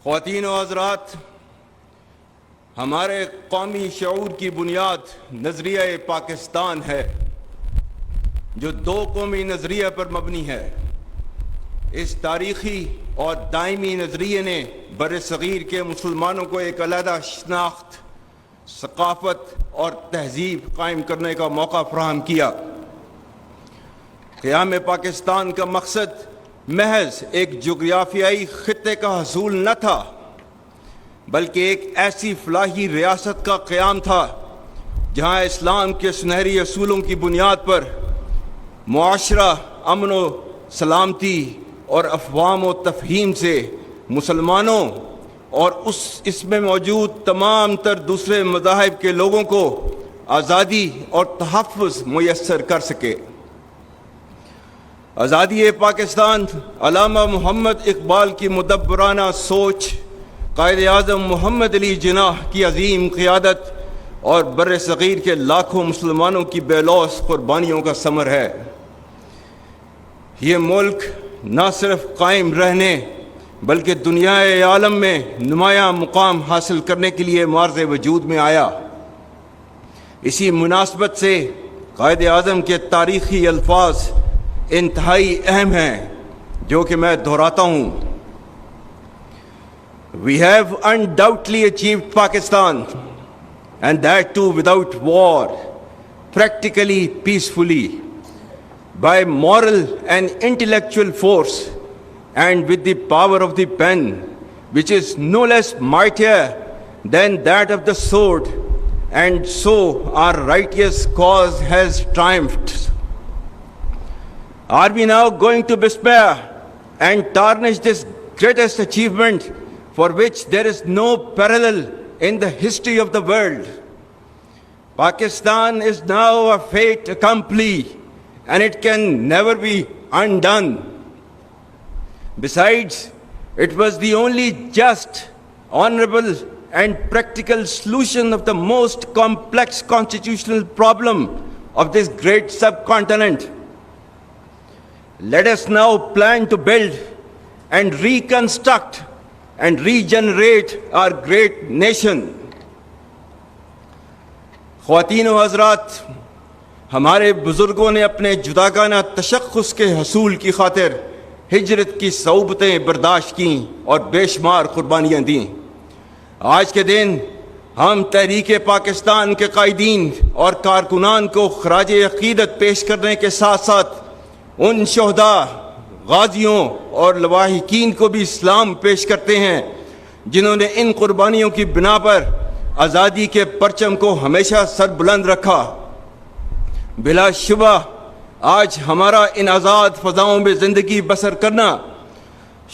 خواتین و حضرات، ہمارے قومی شعور کی بنیاد نظریہ پاکستان ہے جو دو قومی نظریہ پر مبنی ہے۔ اس تاریخی اور دائمی نظریے نے بر صغیر کے مسلمانوں کو ایک علیحدہ شناخت، ثقافت اور تہذیب قائم کرنے کا موقع فراہم کیا۔ قیام پاکستان کا مقصد محض ایک جغرافیائی خطے کا حصول نہ تھا، بلکہ ایک ایسی فلاحی ریاست کا قیام تھا جہاں اسلام کے سنہری اصولوں کی بنیاد پر معاشرہ امن و سلامتی اور افہام و تفہیم سے مسلمانوں اور اس میں موجود تمام تر دوسرے مذاہب کے لوگوں کو آزادی اور تحفظ میسر کر سکے۔ آزادی پاکستان علامہ محمد اقبال کی مدبرانہ سوچ، قائد اعظم محمد علی جناح کی عظیم قیادت اور بر صغیر کے لاکھوں مسلمانوں کی بے لوث قربانیوں کا ثمر ہے۔ یہ ملک نہ صرف قائم رہنے بلکہ دنیا عالم میں نمایاں مقام حاصل کرنے کے لیے معرض وجود میں آیا۔ اسی مناسبت سے قائد اعظم کے تاریخی الفاظ انتہائی اہم ہیں جو کہ میں دہراتا ہوں۔ We have undoubtedly achieved Pakistan, and that too without war, practically peacefully, by moral and intellectual force, and with the power of the pen, which is no less mightier than that of the sword, and so our righteous cause has triumphed. Are we now going to despair and tarnish this greatest achievement for which there is no parallel in the history of the world? Pakistan is now a fait accompli, and it can never be undone. Besides, it was the only just, honorable, and practical solution of the most complex constitutional problem of this great subcontinent. Let us now plan to build and reconstruct and regenerate our great nation. خواتین و حضرات، ہمارے بزرگوں نے اپنے جداگانہ تشخص کے حصول کی خاطر ہجرت کی صعوبتیں برداشت کیں اور بے شمار قربانیاں دیں۔ آج کے دن ہم تحریک پاکستان کے قائدین اور کارکنان کو خراج عقیدت پیش کرنے کے ساتھ ساتھ ان شہداء، غازیوں اور لواحقین کو بھی سلام پیش کرتے ہیں جنہوں نے ان قربانیوں کی بنا پر آزادی کے پرچم کو ہمیشہ سر بلند رکھا۔ بلا شبہ آج ہمارا ان آزاد فضاؤں میں زندگی بسر کرنا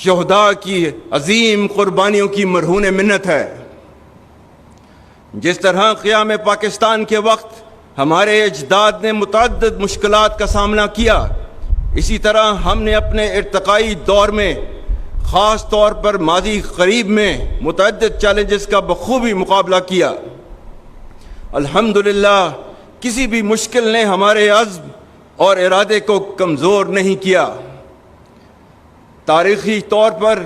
شہداء کی عظیم قربانیوں کی مرہون منت ہے۔ جس طرح قیام پاکستان کے وقت ہمارے اجداد نے متعدد مشکلات کا سامنا کیا، اسی طرح ہم نے اپنے ارتقائی دور میں خاص طور پر ماضی قریب میں متعدد چیلنجز کا بخوبی مقابلہ کیا۔ الحمدللہ کسی بھی مشکل نے ہمارے عزم اور ارادے کو کمزور نہیں کیا۔ تاریخی طور پر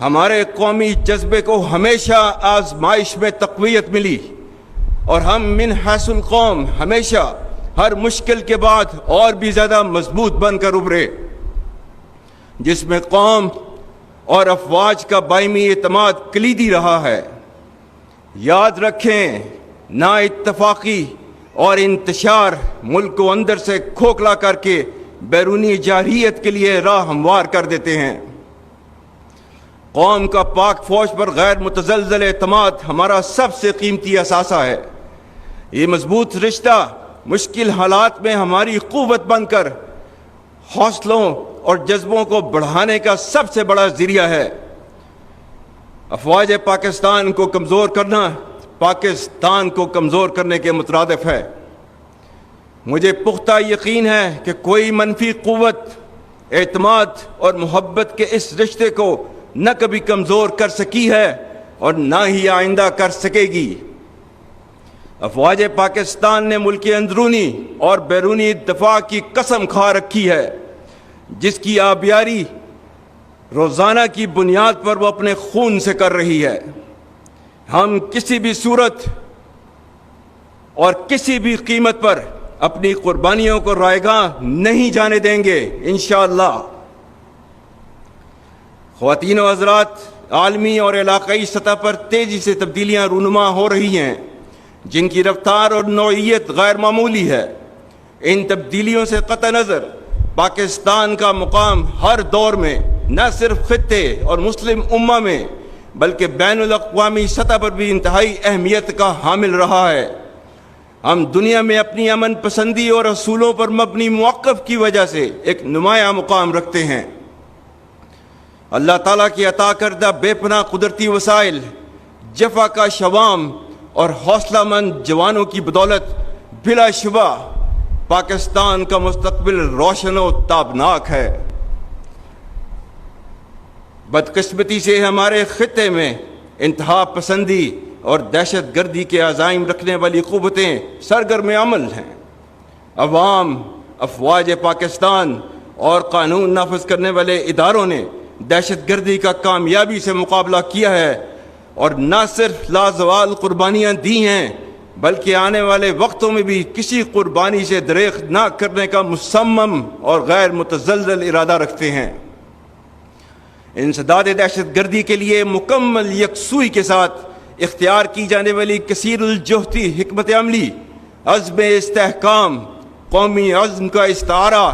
ہمارے قومی جذبے کو ہمیشہ آزمائش میں تقویت ملی اور ہم من حیث القوم ہمیشہ ہر مشکل کے بعد اور بھی زیادہ مضبوط بن کر ابھرے، جس میں قوم اور افواج کا باہمی اعتماد کلیدی رہا ہے۔ یاد رکھیں، نا اتفاقی اور انتشار ملک کو اندر سے کھوکھلا کر کے بیرونی جارحیت کے لیے راہ ہموار کر دیتے ہیں۔ قوم کا پاک فوج پر غیر متزلزل اعتماد ہمارا سب سے قیمتی اثاثہ ہے۔ یہ مضبوط رشتہ مشکل حالات میں ہماری قوت بن کر حوصلوں اور جذبوں کو بڑھانے کا سب سے بڑا ذریعہ ہے۔ افواج پاکستان کو کمزور کرنا پاکستان کو کمزور کرنے کے مترادف ہے۔ مجھے پختہ یقین ہے کہ کوئی منفی قوت اعتماد اور محبت کے اس رشتے کو نہ کبھی کمزور کر سکی ہے اور نہ ہی آئندہ کر سکے گی۔ افواج پاکستان نے ملک اندرونی اور بیرونی دفاع کی قسم کھا رکھی ہے، جس کی آبیاری روزانہ کی بنیاد پر وہ اپنے خون سے کر رہی ہے. ہم کسی بھی صورت اور کسی بھی قیمت پر اپنی قربانیوں کو رائیگاں نہیں جانے دیں گے انشاءاللہ. خواتین و حضرات، عالمی اور علاقائی سطح پر تیزی سے تبدیلیاں رونما ہو رہی ہیں جن کی رفتار اور نوعیت غیر معمولی ہے. ان تبدیلیوں سے قطع نظر پاکستان کا مقام ہر دور میں نہ صرف خطے اور مسلم امہ میں بلکہ بین الاقوامی سطح پر بھی انتہائی اہمیت کا حامل رہا ہے. ہم دنیا میں اپنی امن پسندی اور اصولوں پر مبنی موقف کی وجہ سے ایک نمایاں مقام رکھتے ہیں. اللہ تعالیٰ کی عطا کردہ بے پناہ قدرتی وسائل، جفا کا شوام اور حوصلہ مند جوانوں کی بدولت بلا شبہ پاکستان کا مستقبل روشن و تابناک ہے. بدقسمتی سے ہمارے خطے میں انتہا پسندی اور دہشت گردی کے عزائم رکھنے والی قوتیں سرگرم عمل ہیں. عوام، افواج پاکستان اور قانون نافذ کرنے والے اداروں نے دہشت گردی کا کامیابی سے مقابلہ کیا ہے اور نہ صرف لازوال قربانیاں دی ہیں بلکہ آنے والے وقتوں میں بھی کسی قربانی سے دریغ نہ کرنے کا مصمم اور غیر متزلزل ارادہ رکھتے ہیں. انسداد دہشت گردی کے لیے مکمل یکسوئی کے ساتھ اختیار کی جانے والی کثیر الجہتی حکمت عملی عزم استحکام، قومی عزم کا استعارہ،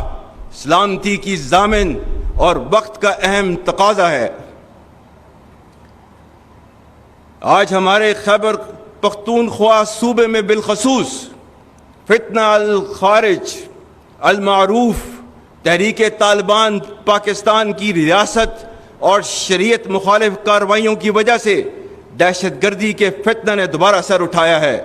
سلامتی کی ضامن اور وقت کا اہم تقاضا ہے. آج ہمارے خیبر پختونخوا صوبے میں بالخصوص فتنہ الخارج المعروف تحریک طالبان پاکستان کی ریاست اور شریعت مخالف کارروائیوں کی وجہ سے دہشت گردی کے فتنہ نے دوبارہ سر اٹھایا ہے،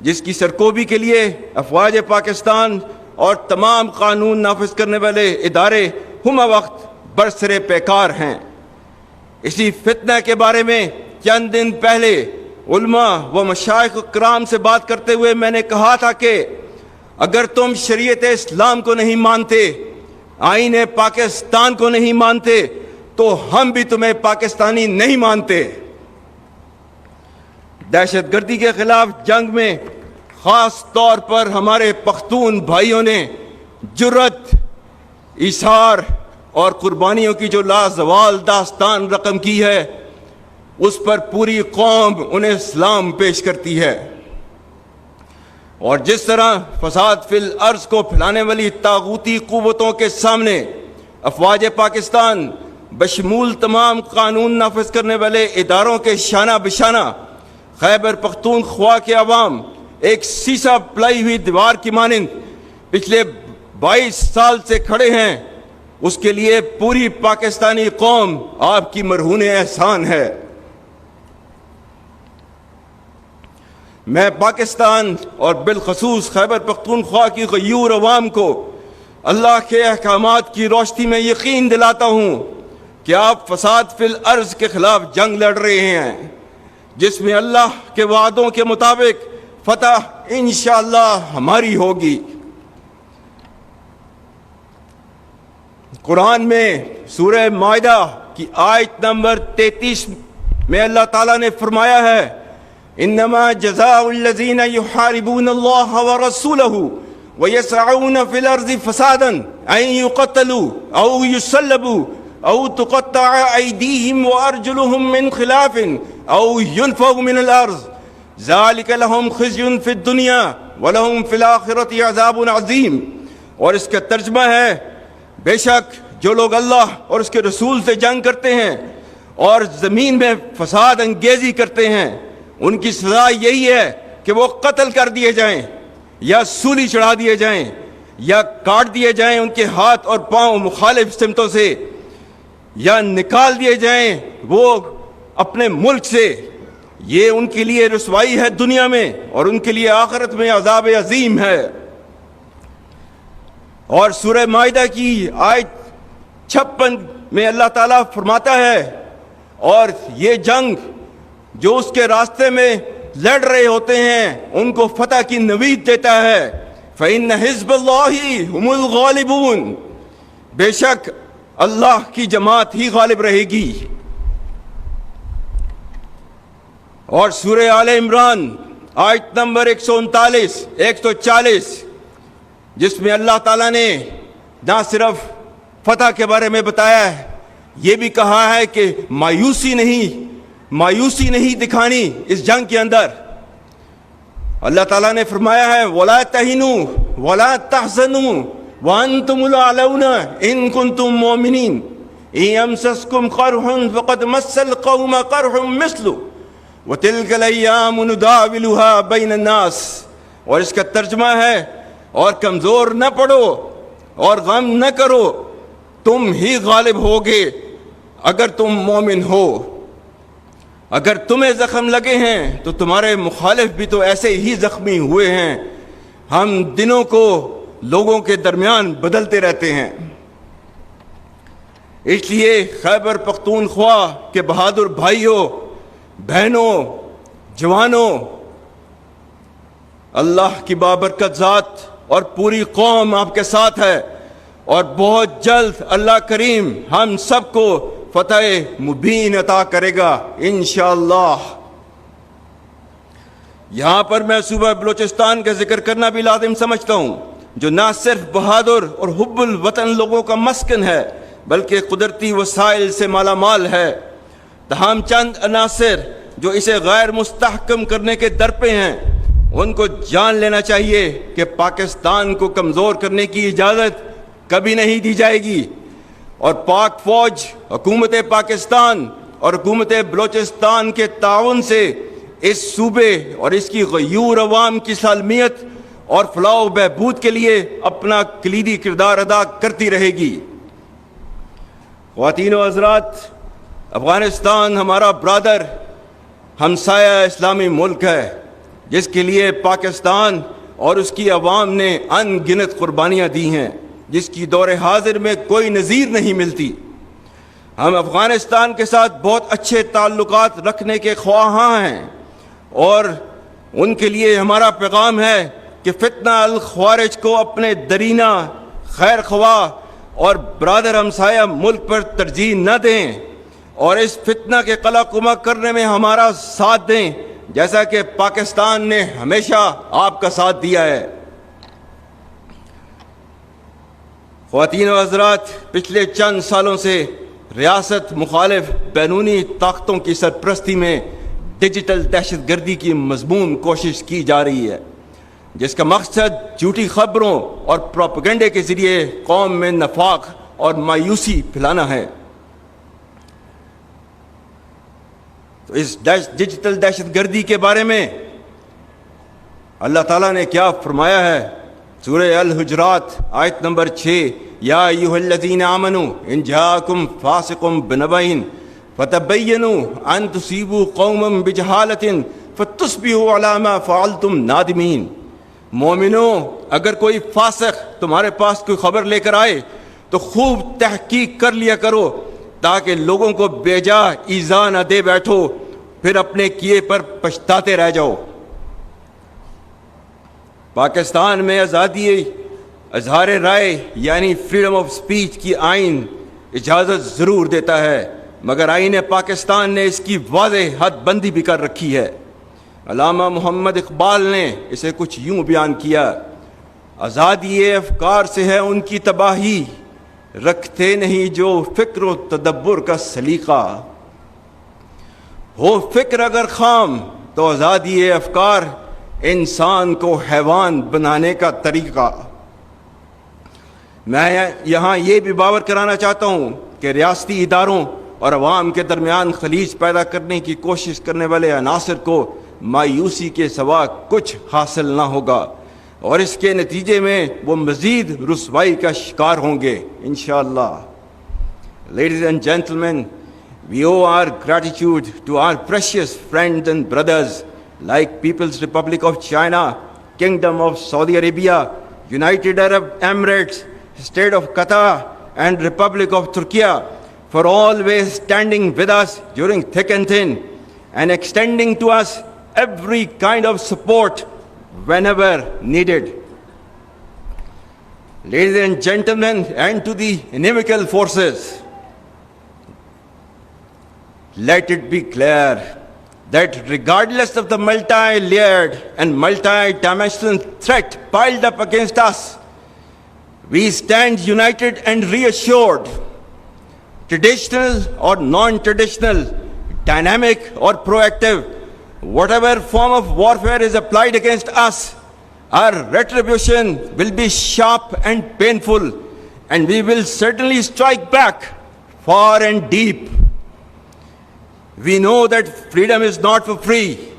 جس کی سرکوبی کے لیے افواج پاکستان اور تمام قانون نافذ کرنے والے ادارے ہمہ وقت برسر پیکار ہیں. اسی فتنہ کے بارے میں چند دن پہلے علماء و مشائخ کرام سے بات کرتے ہوئے میں نے کہا تھا کہ اگر تم شریعت اسلام کو نہیں مانتے، آئین پاکستان کو نہیں مانتے، تو ہم بھی تمہیں پاکستانی نہیں مانتے. دہشت گردی کے خلاف جنگ میں خاص طور پر ہمارے پختون بھائیوں نے جرت، ایثار اور قربانیوں کی جو لازوال داستان رقم کی ہے اس پر پوری قوم انہیں سلام پیش کرتی ہے. اور جس طرح فساد فی الارض کو پھیلانے والی طاغوتی قوتوں کے سامنے افواج پاکستان بشمول تمام قانون نافذ کرنے والے اداروں کے شانہ بشانہ خیبر پختونخوا کے عوام ایک سیسا پلائی ہوئی دیوار کی مانند پچھلے 22 سال سے کھڑے ہیں، اس کے لیے پوری پاکستانی قوم آپ کی مرہون احسان ہے. میں پاکستان اور بالخصوص خیبر پختونخوا کی غیور عوام کو اللہ کے احکامات کی روشنی میں یقین دلاتا ہوں کہ آپ فساد فی الارض کے خلاف جنگ لڑ رہے ہیں جس میں اللہ کے وعدوں کے مطابق فتح انشاءاللہ ہماری ہوگی. قرآن میں سورہ مائدہ کی آیت نمبر 33 میں اللہ تعالیٰ نے فرمایا ہے انما جزاء الذین یحاربون اللہ ورسولہ ویسعون فی الارض فسادا ان یقتلوا او یسلبوا او تقطع ایدیہم وارجلہم من خلاف او ینفوا من الارض ذالک لہم خزی فی الدنیا ولہم فی الآخرۃ عذاب عظیم. اور اس کا ترجمہ ہے بے شک جو لوگ اللہ اور اس کے رسول سے جنگ کرتے ہیں اور زمین میں فساد انگیزی کرتے ہیں ان کی سزا یہی ہے کہ وہ قتل کر دیے جائیں یا سولی چڑھا دیے جائیں یا کاٹ دیے جائیں ان کے ہاتھ اور پاؤں مخالف سمتوں سے، یا نکال دیے جائیں وہ اپنے ملک سے. یہ ان کے لیے رسوائی ہے دنیا میں اور ان کے لیے آخرت میں عذاب عظیم ہے. اور سورہ مائدہ کی آیت 56 میں اللہ تعالیٰ فرماتا ہے اور یہ جنگ جو اس کے راستے میں لڑ رہے ہوتے ہیں ان کو فتح کی نوید دیتا ہے. فَإِنَّ حِزْبَ اللَّهِ هُمُ الْغَالِبُونَ. بے شک اللہ کی جماعت ہی غالب رہے گی. اور سورہ آل عمران آیت نمبر 139 140 جس میں اللہ تعالیٰ نے نہ صرف فتح کے بارے میں بتایا ہے، یہ بھی کہا ہے کہ مایوسی نہیں دکھانی اس جنگ کے اندر. اللہ تعالیٰ نے فرمایا ہے وَلَا تَهِنُوا وَلَا تَحْزَنُوا وَأَنْتُمُ الْأَعْلَوْنَ إِن كُنتُم مُّؤْمِنِينَ إِن يَمْسَسْكُمْ قَرْحٌ فَقَدْ مَسَّ الْقَوْمَ قَرْحٌ مِثْلُهُ وَتِلْكَ الْأَيَّامُ نُدَاوِلُهَا بَيْنَ النَّاسِ. اور اس کا ترجمہ ہے اور کمزور نہ پڑو اور غم نہ کرو، تم ہی غالب ہوگے اگر تم مومن ہو. اگر تمہیں زخم لگے ہیں تو تمہارے مخالف بھی تو ایسے ہی زخمی ہوئے ہیں. ہم دنوں کو لوگوں کے درمیان بدلتے رہتے ہیں. اس لیے خیبر پختونخوا کے بہادر بھائیوں، بہنوں، جوانوں، اللہ کی بابرکت ذات اور پوری قوم آپ کے ساتھ ہے، اور بہت جلد اللہ کریم ہم سب کو فتح مبین عطا کرے گا انشاءاللہ. یہاں پر میں صوبہ بلوچستان کا ذکر کرنا بھی لازم سمجھتا ہوں، جو نہ صرف بہادر اور حب الوطن لوگوں کا مسکن ہے بلکہ قدرتی وسائل سے مالا مال ہے. تاہم چند عناصر جو اسے غیر مستحکم کرنے کے در پہ ہیں، ان کو جان لینا چاہیے کہ پاکستان کو کمزور کرنے کی اجازت کبھی نہیں دی جائے گی. اور پاک فوج، حکومت پاکستان اور حکومت بلوچستان کے تعاون سے اس صوبے اور اس کی غیور عوام کی سالمیت اور فلاح و بہبود کے لیے اپنا کلیدی کردار ادا کرتی رہے گی. خواتین و حضرات، افغانستان ہمارا برادر ہمسایہ اسلامی ملک ہے، جس کے لیے پاکستان اور اس کی عوام نے ان گنت قربانیاں دی ہیں، جس کی دور حاضر میں کوئی نظیر نہیں ملتی. ہم افغانستان کے ساتھ بہت اچھے تعلقات رکھنے کے خواہاں ہیں، اور ان کے لیے ہمارا پیغام ہے کہ فتنہ الخوارج کو اپنے درینہ، خیر خواہ اور برادر ہمسایہ ملک پر ترجیح نہ دیں، اور اس فتنہ کے قلع قمع کرنے میں ہمارا ساتھ دیں، جیسا کہ پاکستان نے ہمیشہ آپ کا ساتھ دیا ہے. خواتین و حضرات، پچھلے چند سالوں سے ریاست مخالف بیرونی طاقتوں کی سرپرستی میں ڈیجیٹل دہشت گردی کی مضمون کوشش کی جا رہی ہے، جس کا مقصد جھوٹی خبروں اور پروپیگنڈے کے ذریعے قوم میں نفاق اور مایوسی پھیلانا ہے. تو اس ڈیجیٹل دہشت گردی کے بارے میں اللہ تعالیٰ نے کیا فرمایا ہے؟ سورہ الحجرات آیت نمبر 6 یا ایھا الذین آمنوا ان جاءکم فاسق بنبأ فتبینوا ان تصیبوا قوما بجہالۃ فتصبحوا علی ما فعلتم نادمین. مومنوں، اگر کوئی فاسق تمہارے پاس کوئی خبر لے کر آئے تو خوب تحقیق کر لیا کرو، تاکہ لوگوں کو بے جا ایذا نہ دے بیٹھو، پھر اپنے کیے پر پچھتاتے رہ جاؤ. پاکستان میں آزادی اظہار رائے یعنی فریڈم آف سپیچ کی آئین اجازت ضرور دیتا ہے، مگر آئین پاکستان نے اس کی واضح حد بندی بھی کر رکھی ہے. علامہ محمد اقبال نے اسے کچھ یوں بیان کیا: آزادی افکار سے ہے ان کی تباہی، رکھتے نہیں جو فکر و تدبر کا سلیقہ. ہو فکر اگر خام تو آزادی افکار انسان کو حیوان بنانے کا طریقہ. میں یہاں یہ بھی باور کرانا چاہتا ہوں کہ ریاستی اداروں اور عوام کے درمیان خلیج پیدا کرنے کی کوشش کرنے والے عناصر کو مایوسی کے سوا کچھ حاصل نہ ہوگا، اور اس کے نتیجے میں وہ مزید رسوائی کا شکار ہوں گے انشاءاللہ. Ladies and gentlemen, we owe our gratitude to our precious friends and brothers like People's Republic of China, Kingdom of Saudi Arabia, United Arab Emirates, State of Qatar, and Republic of Turkey for always standing with us during thick and thin and extending to us every kind of support whenever needed. Ladies and gentlemen, and to the inimical forces, let it be clear that regardless of the multi-layered and multi-dimensional threat piled up against us, we stand united and reassured. Traditional or non-traditional, dynamic or proactive, whatever form of warfare is applied against us, our retribution will be sharp and painful, and we will certainly strike back far and deep. We know that freedom is not for free.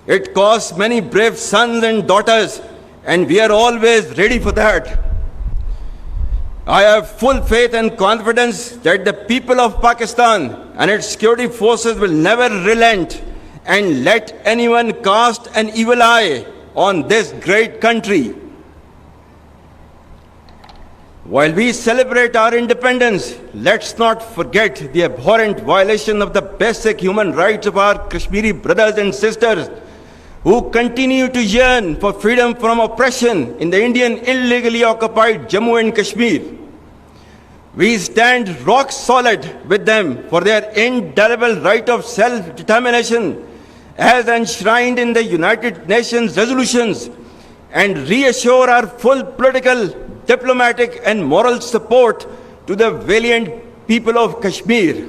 It costs many brave sons and daughters, and we are always ready for that. I have full faith and confidence that the people of Pakistan and its security forces will never relent and let anyone cast an evil eye on this great country. While we celebrate our independence, let's not forget the abhorrent violation of the basic human rights of our Kashmiri brothers and sisters who continue to yearn for freedom from oppression in the Indian illegally occupied Jammu and Kashmir. We stand rock solid with them for their indelible right of self-determination as enshrined in the United Nations resolutions, and reassure our full political, diplomatic and moral support to the valiant people of Kashmir.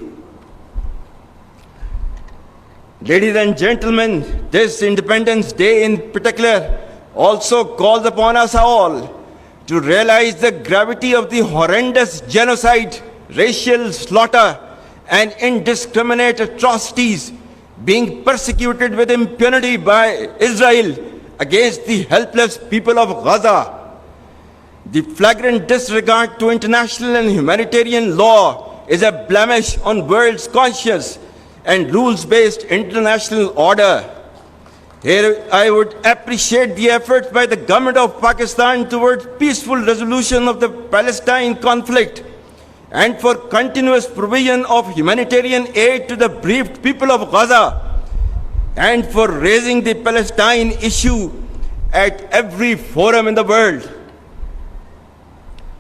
Ladies and gentlemen, this Independence Day in particular also calls upon us all to realize the gravity of the horrendous genocide, racial slaughter and indiscriminate atrocities being persecuted with impunity by Israel against the helpless people of Gaza. The flagrant disregard to international and humanitarian law is a blemish on world's conscience and rules-based international order. Here I would appreciate the efforts by the government of Pakistan towards peaceful resolution of the Palestine conflict and for continuous provision of humanitarian aid to the bereaved people of Gaza, and for raising the Palestine issue at every forum in the world.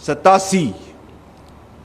87,